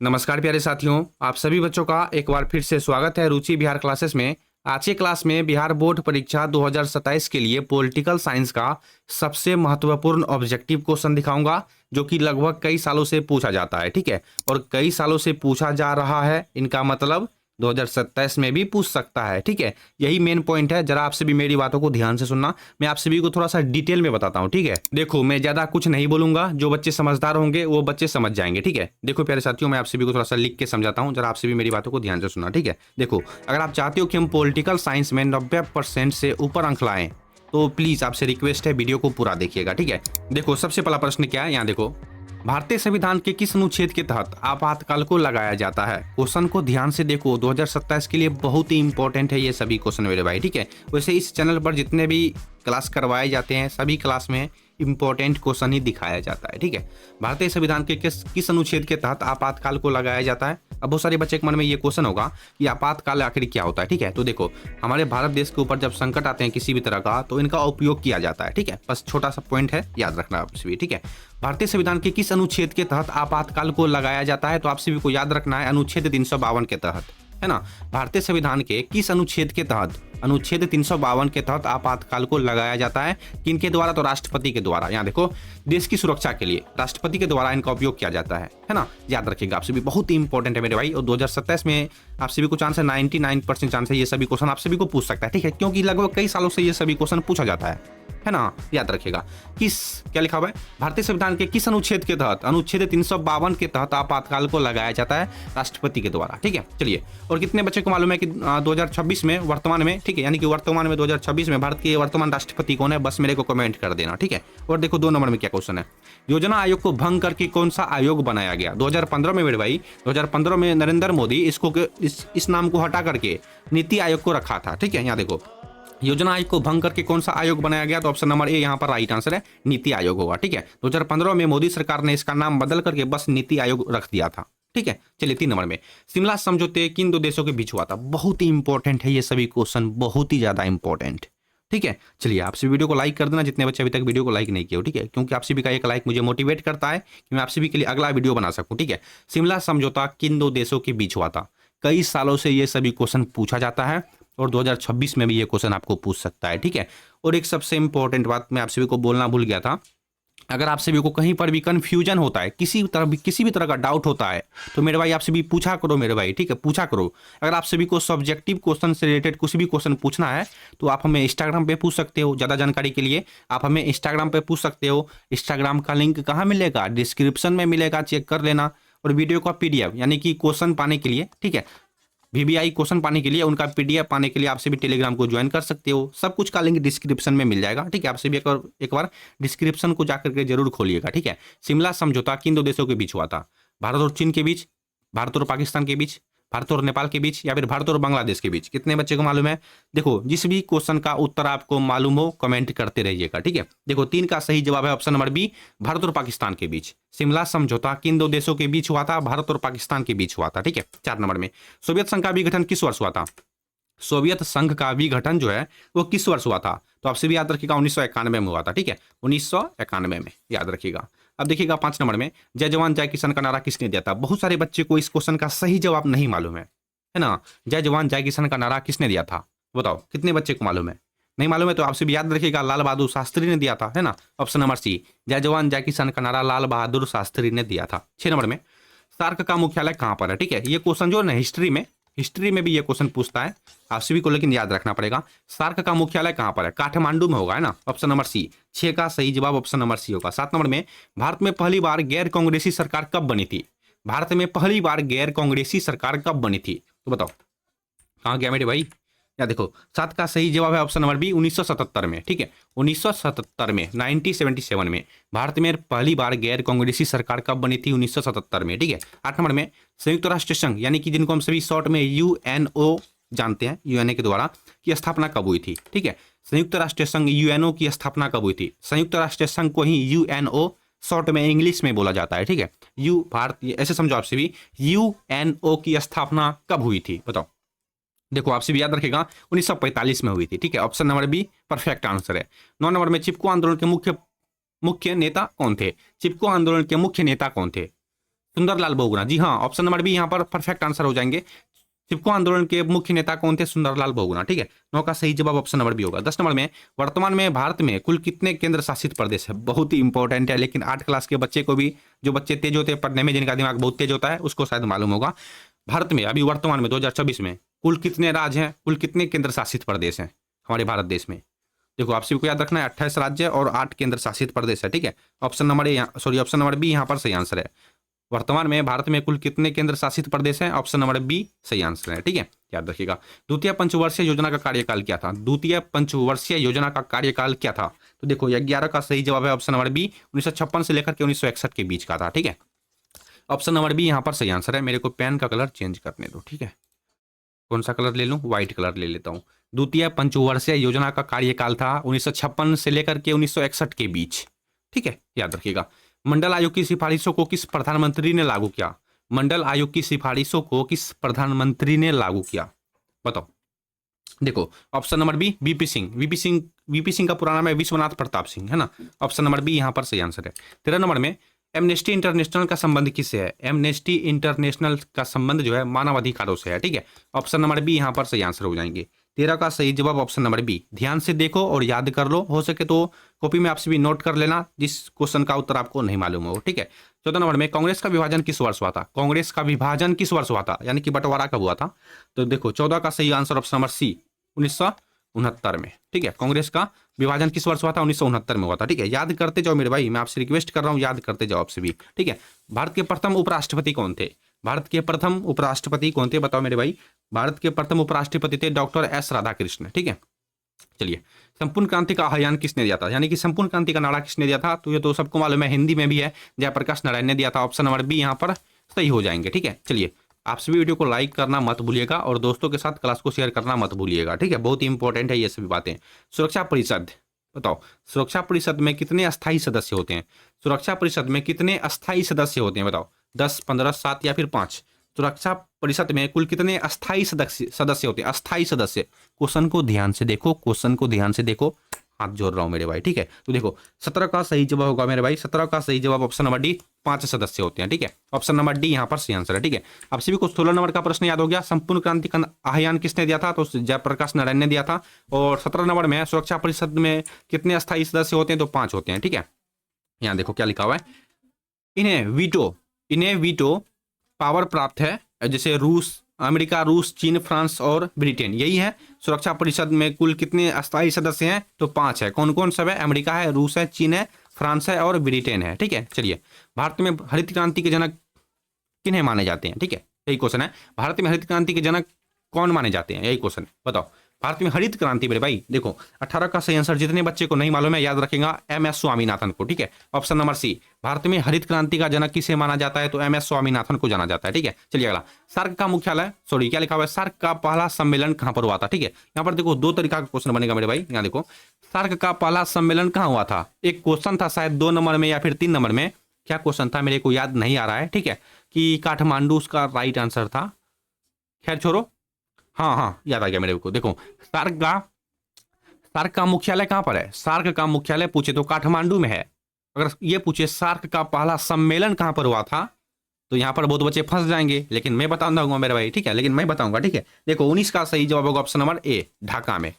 नमस्कार प्यारे साथियों, आप सभी बच्चों का एक बार फिर से स्वागत है रुचि बिहार क्लासेस में। आज के क्लास में बिहार बोर्ड परीक्षा 2027 के लिए पॉलिटिकल साइंस का सबसे महत्वपूर्ण ऑब्जेक्टिव क्वेश्चन दिखाऊंगा, जो कि लगभग कई सालों से पूछा जाता है। ठीक है, और कई सालों से पूछा जा रहा है, इनका मतलब 2027 में भी पूछ सकता है। ठीक है, यही मेन पॉइंट है। जरा आप सभी मेरी बातों को ध्यान से सुनना, मैं आप सभी को थोड़ा सा डिटेल में बताता हूँ। ठीक है, देखो मैं ज्यादा कुछ नहीं बोलूंगा, जो बच्चे समझदार होंगे वो बच्चे समझ जाएंगे। ठीक है, देखो प्यारे साथियों, मैं आप सभी को थोड़ा सा लिख के समझाता हूँ, जरा आप सभी मेरी बातों को ध्यान से सुनना। ठीक है, देखो अगर आप चाहते हो कि हम पॉलिटिकल साइंस में 90% से ऊपर अंक लाएं, तो प्लीज आपसे रिक्वेस्ट है वीडियो को पूरा देखिएगा। ठीक है, देखो सबसे पहला प्रश्न क्या है, यहाँ देखो, भारतीय संविधान के किस अनुच्छेद के तहत आपातकाल को लगाया जाता है। क्वेश्चन को ध्यान से देखो, 2027 के लिए बहुत ही इंपॉर्टेंट है ये सभी क्वेश्चन मेरे भाई। ठीक है, वैसे इस चैनल पर जितने भी क्लास करवाए जाते हैं सभी क्लास में इंपॉर्टेंट क्वेश्चन ही दिखाया जाता है। ठीक है, भारतीय संविधान के किस अनुच्छेद के तहत आपातकाल को लगाया जाता है। अब बहुत सारे बच्चे के मन में ये क्वेश्चन होगा कि आपातकाल आखिर क्या होता है। ठीक है, तो देखो हमारे भारत देश के ऊपर जब संकट आते हैं किसी भी तरह का, तो इनका उपयोग किया जाता है। ठीक है, बस छोटा सा पॉइंट है, याद रखना आप सभी। ठीक है, भारतीय संविधान के किस अनुच्छेद के तहत आपातकाल को लगाया जाता है, तो आप सभी को याद रखना है अनुच्छेद 352 के तहत, है ना। भारतीय संविधान के किस अनुच्छेद के तहत, अनुच्छेद 352 के तहत आपातकाल को लगाया जाता है। किनके द्वारा, तो राष्ट्रपति के द्वारा। यहाँ देखो, देश की सुरक्षा के लिए राष्ट्रपति के द्वारा इनका उपयोग किया जाता है ना। याद रखिएगा आप सभी, बहुत ही इंपॉर्टेंट है मेरे भाई। और 2027 में आप सभी को चांस है, 99% चांस है ये सभी क्वेश्चन आप सभी को पूछ सकता है। ठीक है, क्योंकि लगभग कई सालों से ये सभी क्वेश्चन पूछा जाता है ना। याद रखिएगा, किस क्या लिखा हुआ है, भारतीय संविधान के किस अनुच्छेद के तहत, अनुच्छेद 352 के तहत आपातकाल को लगाया जाता है राष्ट्रपति के द्वारा। ठीक है, चलिए, और कितने बच्चे को मालूम है कि 2026 में वर्तमान में, ठीक है, यानी कि वर्तमान में 2026 में भारत के वर्तमान राष्ट्रपति कौन है, बस मेरे को कमेंट कर देना। ठीक है, और देखो 2 नंबर में क्या क्वेश्चन है, योजना आयोग को भंग करके कौन सा आयोग बनाया गया। 2015 में मेरे भाई, 2015 में नरेंद्र मोदी इसको इस नाम को हटा करके नीति आयोग को रखा था। ठीक है, यहाँ देखो, योजना आयोग को भंग करके कौन सा आयोग बनाया गया, तो ऑप्शन नंबर ए यहाँ पर राइट आंसर है, नीति आयोग होगा। ठीक है, 2015 में मोदी सरकार ने इसका नाम बदल करके बस नीति आयोग रख दिया था। ठीक है, चलिए 3 नंबर में, शिमला समझौते किन 2 देशों के बीच हुआ था। बहुत ही इंपॉर्टेंट है ये सभी क्वेश्चन, बहुत ही ज्यादा इंपॉर्टेंट। ठीक है, चलिए आप सभी वीडियो को लाइक कर देना, जितने बच्चे अभी तक वीडियो को लाइक नहीं किए हो। ठीक है, क्योंकि आप सभी का एक लाइक मुझे मोटिवेट करता है कि मैं आप सभी के लिए अगला वीडियो बना सकूं। ठीक है, शिमला समझौता किन 2 देशों के बीच हुआ था। कई सालों से ये सभी क्वेश्चन पूछा जाता है, और 2026 में भी ये क्वेश्चन आपको पूछ सकता है। ठीक है, और एक सबसे इंपॉर्टेंट बात मैं आप सभी को बोलना भूल गया था, अगर आप सभी को कहीं पर भी कंफ्यूजन होता है, किसी भी तरह का डाउट होता है, तो मेरे भाई आप सभी पूछा करो मेरे भाई। ठीक है, पूछा करो। अगर आप सभी को सब्जेक्टिव क्वेश्चन से रिलेटेड कुछ भी क्वेश्चन पूछना है, तो आप हमें इंस्टाग्राम पे पूछ सकते हो। ज़्यादा जानकारी के लिए आप हमें इंस्टाग्राम पे पूछ सकते हो। इंस्टाग्राम का लिंक कहाँ मिलेगा, डिस्क्रिप्शन में मिलेगा, चेक कर लेना। और वीडियो का PDF यानी कि क्वेश्चन पाने के लिए, ठीक है, VBI क्वेश्चन पाने के लिए, उनका PDF पाने के लिए आप सभी टेलीग्राम को ज्वाइन कर सकते हो। सब कुछ का लिंक डिस्क्रिप्शन में मिल जाएगा। ठीक है, आप सभी एक बार डिस्क्रिप्शन को जाकर के जरूर खोलिएगा। ठीक है, शिमला समझौता किन 2 देशों के बीच हुआ था, भारत और चीन के बीच, भारत और पाकिस्तान के बीच, भारत और नेपाल के बीच, या फिर भारत और बांग्लादेश के बीच। कितने बच्चे को मालूम है। देखो जिस भी क्वेश्चन का उत्तर आपको मालूम हो कमेंट करते रहिएगा। ठीक है, देखो 3 का सही जवाब है ऑप्शन नंबर बी, भारत और पाकिस्तान के बीच। शिमला समझौता किन 2 देशों के बीच हुआ था, भारत और पाकिस्तान के बीच हुआ था। ठीक है, 4 नंबर में, सोवियत संघ का विघटन किस वर्ष हुआ था। सोवियत संघ का विघटन जो है वो किस वर्ष हुआ था, तो आपसे भी याद रखिएगा 1991 में हुआ था। ठीक है, 1991 में याद रखिएगा। अब देखिएगा 5 नंबर में, जय जवान जय किसान का नारा किसने दिया था। बहुत सारे बच्चे को इस क्वेश्चन का सही जवाब नहीं मालूम है ना। जय जवान जय किसान का नारा किसने दिया था, बताओ कितने बच्चे को मालूम है। नहीं मालूम है तो आपसे भी याद रखिएगा, लाल बहादुर शास्त्री ने दिया था, है ना। ऑप्शन नंबर सी, जय जवान जय किसान का नारा लाल बहादुर शास्त्री ने दिया था। 6 नंबर में, सार्क का मुख्यालय कहाँ पर है। ठीक है, ये क्वेश्चन जो है ना हिस्ट्री में भी ये क्वेश्चन पूछता है आप सभी को, लेकिन याद रखना पड़ेगा। सार्क का मुख्यालय कहाँ पर है, काठमांडू में होगा, है ना। ऑप्शन नंबर सी, 6 का सही जवाब ऑप्शन नंबर सी होगा। 7 नंबर में, भारत में पहली बार गैर कांग्रेसी सरकार कब बनी थी। भारत में पहली बार गैर कांग्रेसी सरकार कब बनी थी, तो बताओ कहाँ गया मेरे भाई। या देखो 7 का सही जवाब है ऑप्शन नंबर बी, 1977 में। ठीक है, 1977 में, 1977 में भारत में पहली बार गैर कांग्रेसी सरकार कब बनी थी, 1977 में। ठीक है, 8 नंबर में, संयुक्त राष्ट्र संघ यानी कि जिनको हम सभी शॉर्ट में UNO जानते हैं, UNO के द्वारा की स्थापना कब हुई थी। ठीक है, संयुक्त राष्ट्र संघ UNO की स्थापना कब हुई थी। संयुक्त राष्ट्र संघ को ही UNO शॉर्ट में इंग्लिश में बोला जाता है। ठीक है, भारत ऐसे समझो आपसे भी, UNO की स्थापना कब हुई थी बताओ। देखो आपसे भी याद रखेगा 1945 में हुई थी। ठीक है, option number be perfect answer है। 9 नंबर में, चिपको आंदोलन के मुख्य नेता कौन थे। चिपको आंदोलन के मुख्य नेता कौन थे। सुंदरलाल बहुगुणा, जी हाँ, ऑप्शन नंबर बी यहाँ पर परफेक्ट आंसर हो जाएंगे। चिपको आंदोलन के मुख्य नेता कौन थे? सुंदरलाल बहुगुणा, ठीक है। 9 का सही जवाब ऑप्शन नंबर बी होगा। 10 नंबर में वर्तमान में भारत में कुल कितने केंद्र शासित प्रदेश है? बहुत ही इंपॉर्टेंट है, लेकिन 8 क्लास के बच्चे को भी, जो बच्चे तेज होते हैं पढ़ने में, जिनका दिमाग बहुत तेज होता है, उसको शायद मालूम होगा। भारत में अभी वर्तमान में 2024 में कुल कितने राज्य हैं, कुल कितने केंद्र शासित प्रदेश हैं हमारे भारत देश में? देखो आप सभी को याद रखना है, 28 राज्य और 8 केंद्र शासित प्रदेश है, ठीक है। Option number A, sorry option number B यहाँ पर सही आंसर है। वर्तमान में भारत में कुल कितने केंद्र शासित प्रदेश हैं? ऑप्शन नंबर बी सही आंसर है, ठीक है, याद रखिएगा। द्वितीय पंचवर्षीय योजना का कार्यकाल क्या था? द्वितीय पंचवर्षीय योजना का कार्यकाल क्या था? तो देखो 11 का सही जवाब है ऑप्शन नंबर बी, 1956 से लेकर के 1961 के बीच का था, ठीक है। ऑप्शन नंबर बी यहाँ पर सही आंसर है। मेरे को पेन का कलर चेंज करने दो, ठीक है। कौन सा कलर ले लूं? व्हाइट कलर ले लेता हूं। द्वितीय पंचवर्षीय योजना का कार्यकाल था 1956 से लेकर के 1961 के बीच, ठीक है, याद रखिएगा। मंडल आयोग की सिफारिशों को किस प्रधानमंत्री ने लागू किया? मंडल आयोग की सिफारिशों को किस प्रधानमंत्री ने लागू किया? बताओ। देखो option number B, V P Singh. V P Singh का पूरा नाम है विश्वनाथ प्रताप सिंह, है ना। ऑप्शन नंबर बी यहाँ पर सही आंसर है। 13 नंबर में एमनेस्टी इंटरनेशनल का संबंध किससे है? एमनेस्टी इंटरनेशनल का संबंध जो है मानवाधिकारों से है, ठीक है। ऑप्शन नंबर बी यहाँ पर सही आंसर हो जाएंगे। 13 का सही जवाब ऑप्शन नंबर बी। ध्यान से देखो और याद कर लो, हो सके तो कॉपी में आपसे भी नोट कर लेना जिस क्वेश्चन का उत्तर आपको नहीं मालूम हो, ठीक है। 14 नंबर में कांग्रेस का विभाजन किस वर्ष हुआ था? कांग्रेस का विभाजन किस वर्ष हुआ था, यानी कि बंटवारा कब हुआ था? तो देखो 14 का सही आंसर ऑप्शन नंबर सी, 1969 में, ठीक है। कांग्रेस का विभाजन किस वर्ष हुआ था? 1969 में हुआ था, ठीक है। याद करते जाओ मेरे भाई, मैं आपसे रिक्वेस्ट कर रहा हूं, याद करते जाओ आपसे भी, ठीक है। भारत के प्रथम उपराष्ट्रपति कौन थे? भारत के प्रथम उपराष्ट्रपति कौन थे? बताओ मेरे भाई। भारत के प्रथम उपराष्ट्रपति थे डॉक्टर एस राधाकृष्ण, ठीक है। चलिए, संपूर्ण क्रांति का आह्वान किसने दिया था, यानी कि संपूर्ण क्रांति का नारा किसने दिया था? तो ये तो सबको मालूम है, हिंदी में भी है, जयप्रकाश नारायण ने दिया था। ऑप्शन नंबर बी यहाँ पर सही हो जाएंगे, ठीक है। चलिए, आप सभी वीडियो को लाइक करना मत भूलिएगा और दोस्तों के साथ क्लास को शेयर करना मत भूलिएगा, ठीक है, बहुत ही इंपॉर्टेंट है ये सभी बातें। सुरक्षा परिषद, बताओ सुरक्षा परिषद में कितने अस्थायी सदस्य होते हैं? सुरक्षा परिषद में कितने अस्थायी सदस्य होते हैं? बताओ, 10, 15, 7 या फिर 5? सुरक्षा परिषद में कुल कितने अस्थायी सदस्य होते हैं? अस्थायी सदस्य। क्वेश्चन को ध्यान से देखो, क्वेश्चन को ध्यान से देखो, हाथ जोड़ रहा हूं मेरे भाई, ठीक है। तो देखो 17 का सही जवाब होगा मेरे भाई, 17 का सही जवाब ऑप्शन नंबर डी, 5 सदस्य होते हैं, ठीक है। ऑप्शन नंबर डी यहाँ पर सही आंसर है, ठीक है। आप सभी को 16 नंबर का प्रश्न याद हो गया। संपूर्ण क्रांति का आह्वान किसने दिया था? तो जयप्रकाश नारायण ने दिया था। और 17 नंबर में सुरक्षा परिषद में कितने अस्थायी सदस्य होते हैं? तो 5 होते हैं, ठीक है। यहाँ देखो क्या लिखा हुआ है, इन्हें वीटो पावर प्राप्त है, जैसे रूस, अमेरिका, रूस, चीन, फ्रांस और ब्रिटेन, यही है। सुरक्षा परिषद में कुल कितने अस्थायी सदस्य हैं? तो 5 है। कौन कौन सब है? अमेरिका है, रूस है, चीन है, फ्रांस है और ब्रिटेन है, ठीक है। चलिए, भारत में हरित क्रांति के जनक किन्हें माने जाते हैं? ठीक है, यही क्वेश्चन है। भारत में हरित क्रांति के जनक कौन माने जाते हैं? यही क्वेश्चन है, बताओ। भारत में हरित क्रांति, मेरे भाई देखो 18 का सही आंसर, जितने बच्चे को नहीं मालूम है याद रखेगा, MS स्वामीनाथन को, ठीक है। ऑप्शन नंबर सी, भारत में हरित क्रांति का जनक किसे माना जाता है? तो MS स्वामीनाथन को जाना जाता है, ठीक है। चलिए अगला, सार्क का मुख्यालय, सॉरी क्या लिखा हुआ है, सार्क का पहला सम्मेलन कहां पर हुआ था? ठीक है, यहाँ पर देखो 2 तरीका का क्वेश्चन बनेगा मेरे भाई। यहाँ देखो, सार्क का पहला सम्मेलन कहां हुआ था? एक क्वेश्चन था शायद 2 नंबर में या फिर 3 नंबर में, क्या क्वेश्चन था मेरे को याद नहीं आ रहा है, ठीक है, कि काठमांडू उसका राइट आंसर था। खैर छोड़ो, हाँ याद आ गया मेरे को। देखो सार्क का मुख्यालय कहां पर है? सार्क का मुख्यालय पूछे तो काठमांडू में है। अगर ये पूछे सार्क का पहला सम्मेलन कहां पर हुआ था, तो यहां पर बहुत बच्चे फंस जाएंगे, लेकिन मैं बताऊंगा मेरे भाई, ठीक है, लेकिन मैं बताऊंगा, ठीक है। देखो 19 का सही जवाब होगा ऑप्शन नंबर ए, ढाका में,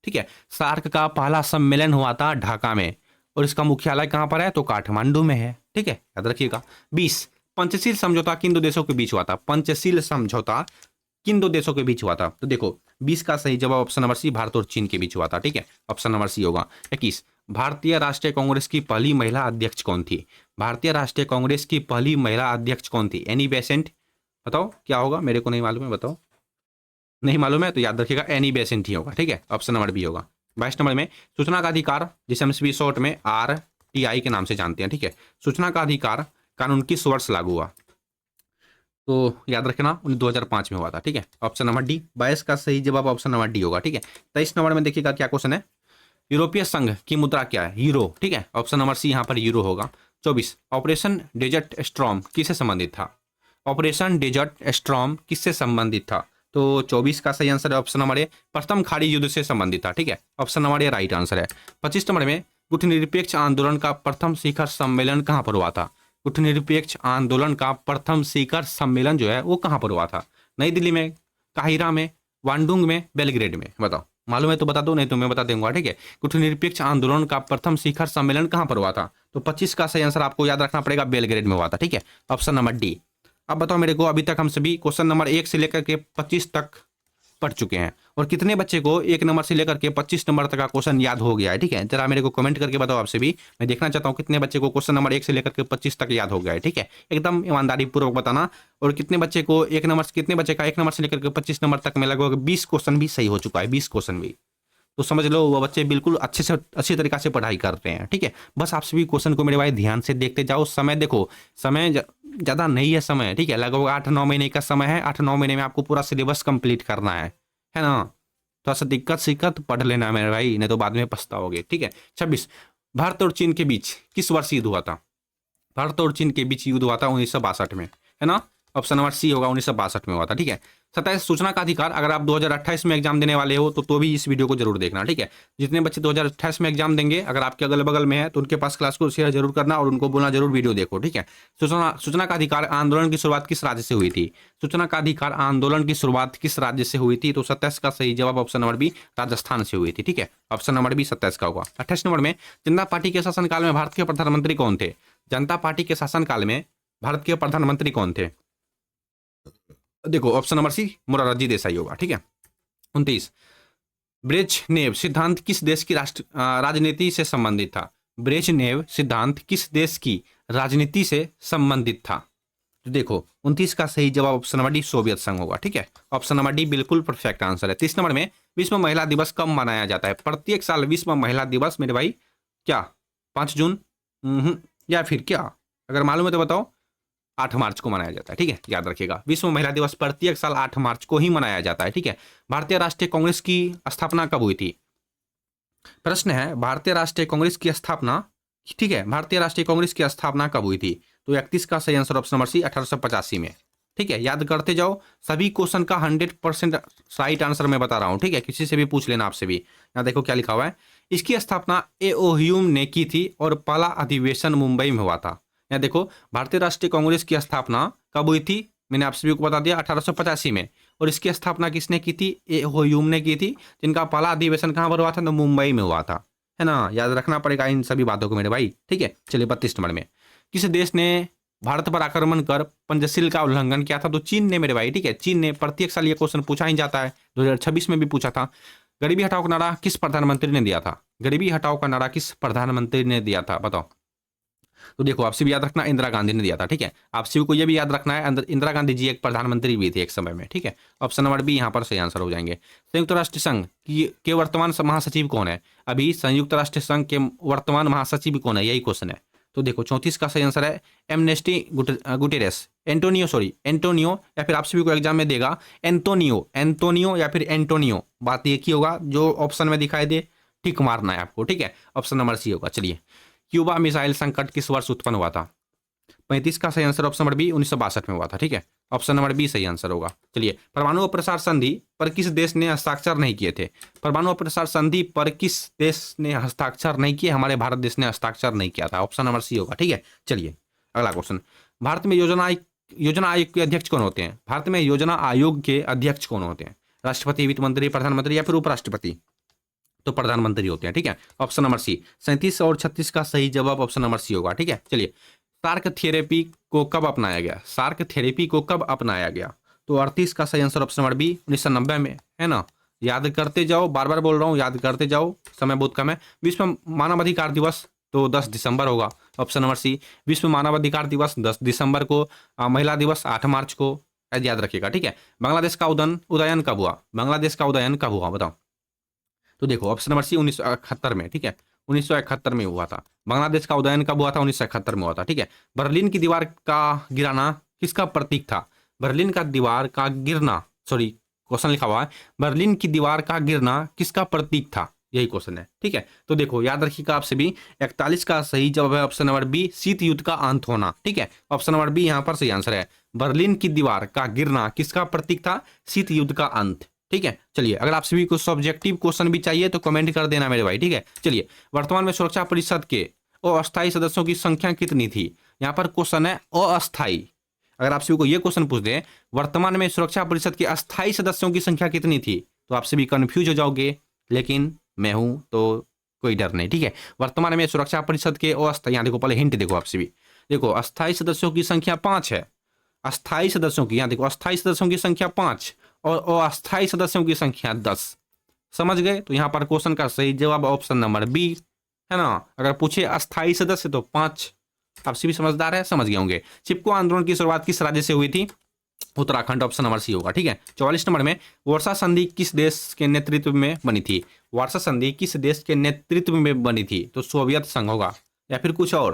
ठीक है। सार्क का पहला सम्मेलन हुआ था ढाका में और इसका मुख्यालय कहां पर है? तो काठमांडू में है, ठीक है, याद रखिएगा। 20, पंचशील समझौता किन 2 देशों के बीच हुआ था? पंचशील समझौता किन 2 देशों के बीच हुआ था? तो देखो 20 का सही जवाब ऑप्शन नंबर सी, भारत और चीन के बीच हुआ था, ठीक है, ऑप्शन नंबर सी होगा। 21, भारतीय राष्ट्रीय कांग्रेस की पहली महिला अध्यक्ष कौन थी? भारतीय राष्ट्रीय कांग्रेस की पहली महिला अध्यक्ष कौन थी? एनी बेसेंट, बताओ क्या होगा, मेरे को नहीं मालूम है, बताओ। नहीं मालूम है तो याद रखिएगा एनी बेसेंट ही होगा, ठीक है, ऑप्शन नंबर बी होगा। 22 नंबर में सूचना का अधिकार, जिसे हम सभी शॉर्ट में RTI के नाम से जानते हैं, ठीक है, सूचना का अधिकार कानून किस वर्ष लागू हुआ? तो याद रखना 2005 में हुआ था, ठीक है, ऑप्शन नंबर डी। 22 का सही जवाब ऑप्शन नंबर डी होगा, ठीक है। 23 नंबर में देखिएगा क्या क्वेश्चन है, यूरोपीय संघ की मुद्रा क्या है? यूरो, ठीक है, ऑप्शन नंबर सी यहाँ पर यूरो होगा। 24, ऑपरेशन डेजर्ट स्टॉर्म किससे संबंधित था? ऑपरेशन डेजर्ट स्टॉर्म किससे संबंधित था? तो 24 का सही आंसर है ऑप्शन नंबर ए, प्रथम खाड़ी युद्ध से संबंधित था, ठीक है, ऑप्शन नंबर ए राइट आंसर है। 25 नंबर में गुटनिरपेक्ष आंदोलन का प्रथम शिखर सम्मेलन कहां पर हुआ था? गुटनिरपेक्ष आंदोलन का प्रथम शिखर सम्मेलन जो है वो कहाँ पर हुआ था? नई दिल्ली में, काहिरा में, वांडुंग में, बेलग्रेड में? बताओ, मालूम है तो बता दो, नहीं तो मैं बता दूंगा, ठीक है। गुटनिरपेक्ष आंदोलन का प्रथम शिखर सम्मेलन कहाँ पर हुआ था? तो 25 का सही आंसर आपको याद रखना पड़ेगा, बेलग्रेड में हुआ था, ठीक है। Option number D. अब बताओ मेरे को, अभी तक हम सभी क्वेश्चन नंबर 1 से लेकर के 25 तक पढ़ चुके हैं, और कितने बच्चे को 1 नंबर से लेकर के 25 नंबर तक का क्वेश्चन याद हो गया है? ठीक है, जरा मेरे को कमेंट करके बताओ आपसे भी, मैं देखना चाहता हूँ कितने बच्चे को क्वेश्चन नंबर 1 से लेकर के 25 तक याद हो गया है, ठीक है। एकदम ईमानदारी पूर्वक बताना। और कितने बच्चे को 1 नंबर, कितने बच्चे का 1 नंबर से लेकर के 25 नंबर तक में लगभग 20 क्वेश्चन भी सही हो चुका है, 20 क्वेश्चन भी, तो समझ लो वो बच्चे बिल्कुल अच्छे से अच्छी तरीका से पढ़ाई कर रहे हैं, ठीक है। बस आप सभी क्वेश्चन को मेरे भाई ध्यान से देखते जाओ। समय देखो, समय ज़्यादा नहीं है समय, ठीक है, लगभग 8-9 महीने का समय है। 8-9 महीने में आपको पूरा सिलेबस कंप्लीट करना है ना। थोड़ा सा दिक्कत पढ़ लेना मेरे भाई, नहीं तो बाद में पछताओगे, ठीक है। 26, भारत और चीन के बीच किस वर्ष युद्ध हुआ था? भारत और चीन के बीच युद्ध हुआ था 1962 में, है ना। ऑप्शन नंबर सी होगा, 1962 में हुआ था, ठीक है। 27, सूचना का अधिकार। अगर आप 2028 में एग्जाम देने वाले हो तो भी इस वीडियो को जरूर देखना, ठीक है। जितने बच्चे 2028 में एग्जाम देंगे, अगर आपके अगल बगल में है तो उनके पास क्लास को शेयर जरूर करना और उनको बोलना जरूर वीडियो देखो, ठीक है। सूचना का अधिकार आंदोलन की शुरुआत किस राज्य से हुई थी? सूचना का अधिकार आंदोलन की शुरुआत किस राज्य से हुई थी? तो 27 का सही जवाब ऑप्शन नंबर बी, राजस्थान से हुई थी, ठीक है। ऑप्शन नंबर बी 27 का होगा। 28 नंबर में, जनता पार्टी के शासनकाल में भारत के प्रधानमंत्री कौन थे? जनता पार्टी के शासनकाल में भारत के प्रधानमंत्री कौन थे? देखो option number C, Morarji Desai होगा, ठीक है। 29, ब्रेजनेव सिद्धांत किस देश की राजनीति से संबंधित था? ब्रेजनेव सिद्धांत किस देश की राजनीति से संबंधित था? तो देखो 29 का सही जवाब ऑप्शन नंबर डी, सोवियत संघ होगा, ठीक है। ऑप्शन नंबर डी बिल्कुल परफेक्ट आंसर है। 30 नंबर में, विश्व महिला दिवस कब मनाया जाता है? प्रत्येक साल विश्व महिला दिवस मेरे भाई क्या 5 जून या फिर क्या? अगर मालूम है तो बताओ। 8 मार्च को मनाया जाता है, ठीक है, याद रखिएगा। विश्व महिला दिवस प्रत्येक साल 8 मार्च को ही मनाया जाता है, ठीक है। भारतीय राष्ट्रीय कांग्रेस की स्थापना कब हुई थी? प्रश्न है, भारतीय राष्ट्रीय कांग्रेस की स्थापना, ठीक है, भारतीय राष्ट्रीय कांग्रेस की स्थापना कब हुई थी? तो 31 का सही आंसर ऑप्शन नंबर सी, 1885 में, ठीक है। याद करते जाओ, सभी क्वेश्चन का 100% राइट आंसर मैं बता रहा हूं, ठीक है। किसी से भी पूछ लेना, आपसे भी। यहाँ देखो क्या लिखा हुआ है, इसकी स्थापना एओ ह्यूम ने की थी और पहला अधिवेशन मुंबई में हुआ था। यहाँ देखो, भारतीय राष्ट्रीय कांग्रेस की स्थापना कब हुई थी? मैंने आप सभी को बता दिया 1885 में। और इसकी स्थापना किसने की थी? एओ ह्यूम ने की थी, जिनका पहला अधिवेशन कहाँ पर हुआ था? तो मुंबई में हुआ था, है ना। याद रखना पड़ेगा इन सभी बातों को मेरे भाई, ठीक है। चलिए 32 नंबर में, किस देश ने भारत पर आक्रमण कर पंचशील का उल्लंघन किया था? तो चीन ने मेरे भाई, ठीक है। चीन ने, प्रत्येक साल ये क्वेश्चन पूछा ही जाता है, 2026 में भी पूछा था। गरीबी हटाओ का नारा किस प्रधानमंत्री ने दिया था? गरीबी हटाओ का नारा किस प्रधानमंत्री ने दिया था, बताओ। तो देखो आपसे भी याद रखना, इंदिरा गांधी ने दिया था, ठीक है। आप सभी को यह भी याद रखना है, इंदिरा गांधी जी एक प्रधानमंत्री भी थे एक समय में, ठीक है। ऑप्शन नंबर बी यहाँ पर सही आंसर हो जाएंगे। संयुक्त राष्ट्र संघ के वर्तमान महासचिव कौन है? अभी संयुक्त राष्ट्र संघ के वर्तमान महासचिव कौन है, यही क्वेश्चन है। तो देखो 34 का सही आंसर है एमनेस्टी गुटेरेस, एंटोनियो, या फिर आप सभी को एग्जाम में देगा एंटोनियो या फिर एंटोनियो, बात एक ही होगा, जो ऑप्शन में दिखाई दे ठीक मारना है आपको, ठीक है। ऑप्शन नंबर सी होगा। चलिए, क्यूबा मिसाइल संकट किस वर्ष उत्पन्न हुआ था? 35 का सही आंसर ऑप्शन नंबर बी, 1962 में हुआ था, ठीक है। ऑप्शन नंबर बी सही आंसर होगा। चलिए, परमाणु अप्रसार संधि पर किस देश ने हस्ताक्षर नहीं किए थे? परमाणु अप्रसार संधि पर किस देश ने हस्ताक्षर नहीं किए? हमारे भारत देश ने हस्ताक्षर नहीं किया था, ऑप्शन नंबर सी होगा, ठीक है। चलिए अगला क्वेश्चन, भारत में योजना आयोग के अध्यक्ष कौन होते हैं? भारत में योजना आयोग के अध्यक्ष कौन होते हैं? राष्ट्रपति, वित्त मंत्री, प्रधानमंत्री या फिर उपराष्ट्रपति? तो प्रधानमंत्री होते हैं, ठीक है। ऑप्शन नंबर सी। 37 और 36 का सही जवाब ऑप्शन नंबर सी होगा, ठीक है। चलिए, सार्क थेरेपी को कब अपनाया गया? सार्क थेरेपी को कब अपनाया गया? तो 38 का सही आंसर ऑप्शन नंबर बी, 1990 में, है ना। याद करते जाओ, बार बार बोल रहा हूँ, याद करते जाओ, समय बहुत कम है। विश्व मानवाधिकार दिवस तो 10 दिसंबर होगा, ऑप्शन नंबर सी। विश्व मानवाधिकार दिवस 10 दिसंबर को, महिला दिवस 8 मार्च को, याद रखिएगा, ठीक है। बांग्लादेश का उदयन कब हुआ? बांग्लादेश का उदयन कब हुआ, बताओ। तो देखो ऑप्शन नंबर सी, 1971 में, ठीक है। 1971 में हुआ था। बांग्लादेश का उदयन कब हुआ था? 1971 में हुआ था, ठीक है। बर्लिन की दीवार का गिराना किसका प्रतीक था? बर्लिन का दीवार का गिरना, सॉरी क्वेश्चन लिखा हुआ है, बर्लिन की दीवार का गिरना किसका प्रतीक था, यही क्वेश्चन है, ठीक है। तो देखो याद रखिएगा आपसे भी, 41 का सही जवाब है ऑप्शन नंबर बी, शीत युद्ध का अंत होना, ठीक है। ऑप्शन नंबर बी यहाँ पर सही आंसर है। बर्लिन की दीवार का गिरना किसका प्रतीक था? शीत युद्ध का अंत, ठीक है। चलिए, अगर आप सभी को सब्जेक्टिव क्वेश्चन भी चाहिए तो कमेंट कर देना मेरे भाई, ठीक है। चलिए, वर्तमान में सुरक्षा परिषद के अस्थायी सदस्यों की संख्या कितनी थी? यहाँ पर क्वेश्चन है अस्थाई। अगर आप सभी को ये क्वेश्चन पूछ दे वर्तमान में सुरक्षा परिषद के अस्थायी सदस्यों की संख्या कितनी थी, तो आप सभी कंफ्यूज हो जाओगे, लेकिन मैं हूं तो कोई डर नहीं, ठीक है। वर्तमान में सुरक्षा परिषद के अस्थायी, यहाँ देखो पहले हिंट देखो आप सभी, देखो अस्थायी सदस्यों की संख्या 5 है, अस्थायी सदस्यों की, यहाँ देखो अस्थायी सदस्यों की संख्या 5 और अस्थायी सदस्यों की संख्या 10। समझ गए? तो यहाँ पर क्वेश्चन का सही जवाब ऑप्शन नंबर बी है ना। अगर पूछे अस्थायी सदस्य तो 5। आप सभी समझदार है, समझ गए होंगे। चिपको आंदोलन की शुरुआत किस राज्य से हुई थी? उत्तराखंड, ऑप्शन नंबर सी होगा, ठीक है। 44 नंबर में वर्षा संधि किस देश के नेतृत्व में बनी थी? वर्षा संधि किस देश के नेतृत्व में बनी थी? तो सोवियत संघ होगा या फिर कुछ और।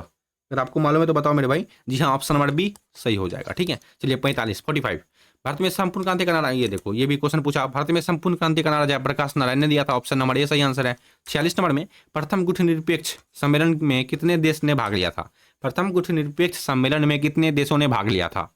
अगर आपको मालूम है तो बताओ मेरे भाई। जी हाँ, ऑप्शन नंबर बी सही हो जाएगा, ठीक है। चलिए 45 भारत में संपूर्ण क्रांति का नारा, ये देखो ये भी क्वेश्चन पूछा, भारत में संपूर्ण क्रांति का नारा जयप्रकाश नारायण ने दिया था, ऑप्शन नंबर ए सही आंसर है। 46 नंबर में प्रथम गुटनिरपेक्ष सम्मेलन में कितने देश ने भाग लिया था? प्रथम गुटनिरपेक्ष सम्मेलन में कितने देशों ने भाग लिया था?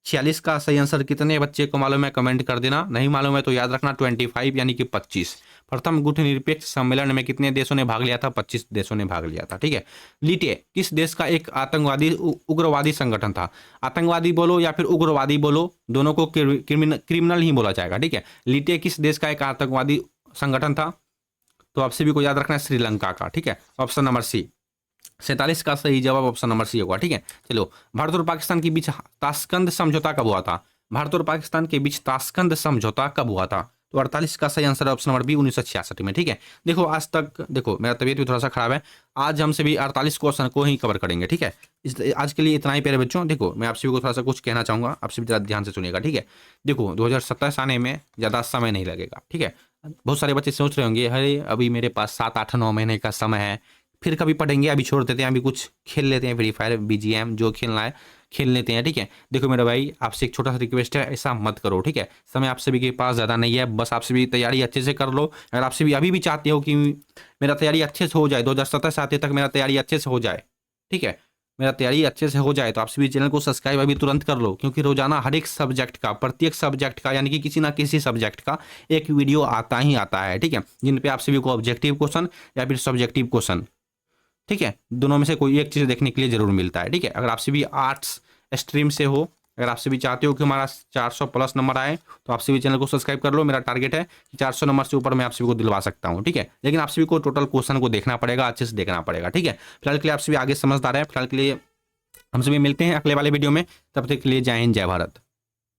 46 का सही आंसर कितने बच्चे को मालूम है कमेंट कर देना, नहीं मालूम है तो याद रखना 25 यानी कि 25। प्रथम गुटनिरपेक्ष सम्मेलन में कितने देशों ने भाग लिया था? 25 देशों ने भाग लिया था, ठीक है। लीटे किस देश का एक आतंकवादी उग्रवादी संगठन था? आतंकवादी बोलो या फिर उग्रवादी बोलो, दोनों को क्रिमिनल ही बोला जाएगा, ठीक है। लीटे किस देश का एक आतंकवादी संगठन था? तो आप सभी को याद रखना है श्रीलंका का, ठीक है। ऑप्शन नंबर सी। 47 का सही जवाब ऑप्शन नंबर सी होगा, ठीक है। चलो, भारत और पाकिस्तान के बीच ताशकंद समझौता कब हुआ था? भारत और पाकिस्तान के बीच ताशकंद समझौता कब हुआ था? तो 48 का सही आंसर ऑप्शन नंबर बी 1966 में, ठीक है। देखो आज तक, देखो मेरा तबीयत भी थोड़ा सा खराब है, आज हम सभी 48 क्वेश्चन को ही कवर करेंगे, ठीक है। आज के लिए इतना ही प्यारे बच्चों। देखो मैं आप सभी को थोड़ा सा कुछ कहना चाहूंगा, आप सभी जरा ध्यान से सुनिएगा, ठीक है। देखो 2027 आने में ज़्यादा समय नहीं लगेगा, ठीक है। बहुत सारे बच्चे सोच रहे होंगे अरे अभी मेरे पास 7, 8, 9 महीने का समय है, फिर कभी पढ़ेंगे, अभी छोड़ देते हैं, अभी कुछ खेल लेते हैं, फ्री फायर, BGM जो खेलना है खेल लेते हैं, ठीक है। देखो मेरा भाई आपसे एक छोटा सा रिक्वेस्ट है, ऐसा मत करो, ठीक है। समय आप सभी के पास ज़्यादा नहीं है, बस आप सभी तैयारी अच्छे से कर लो। अगर आप सभी अभी भी चाहते हो कि मेरा तैयारी अच्छे से हो जाए, 2027 आते तक मेरा तैयारी अच्छे से हो जाए, ठीक है, मेरा तैयारी अच्छे से हो जाए, तो आप सभी चैनल को सब्सक्राइब अभी तुरंत कर लो, क्योंकि रोजाना हर एक सब्जेक्ट का, प्रत्येक सब्जेक्ट का, यानी कि किसी ना किसी सब्जेक्ट का एक वीडियो आता ही आता है, ठीक है, जिन पे आप सभी को ऑब्जेक्टिव क्वेश्चन या फिर सब्जेक्टिव क्वेश्चन, ठीक है, दोनों में से कोई एक चीज़ देखने के लिए जरूर मिलता है, ठीक है। अगर आप सभी आर्ट्स स्ट्रीम से हो, अगर आप सभी चाहते हो कि हमारा 400 प्लस नंबर आए, तो आप सभी चैनल को सब्सक्राइब कर लो। मेरा टारगेट है कि 400 नंबर से ऊपर मैं आप सभी को दिलवा सकता हूं, ठीक है। लेकिन आप सभी को टोटल क्वेश्चन को देखना पड़ेगा, अच्छे से देखना पड़ेगा, ठीक है। फिलहाल के लिए आप सभी आगे समझदार है। फिलहाल के लिए हम सभी मिलते हैं अगले वाले वीडियो में, तब तक के लिए जय हिंद, जय भारत।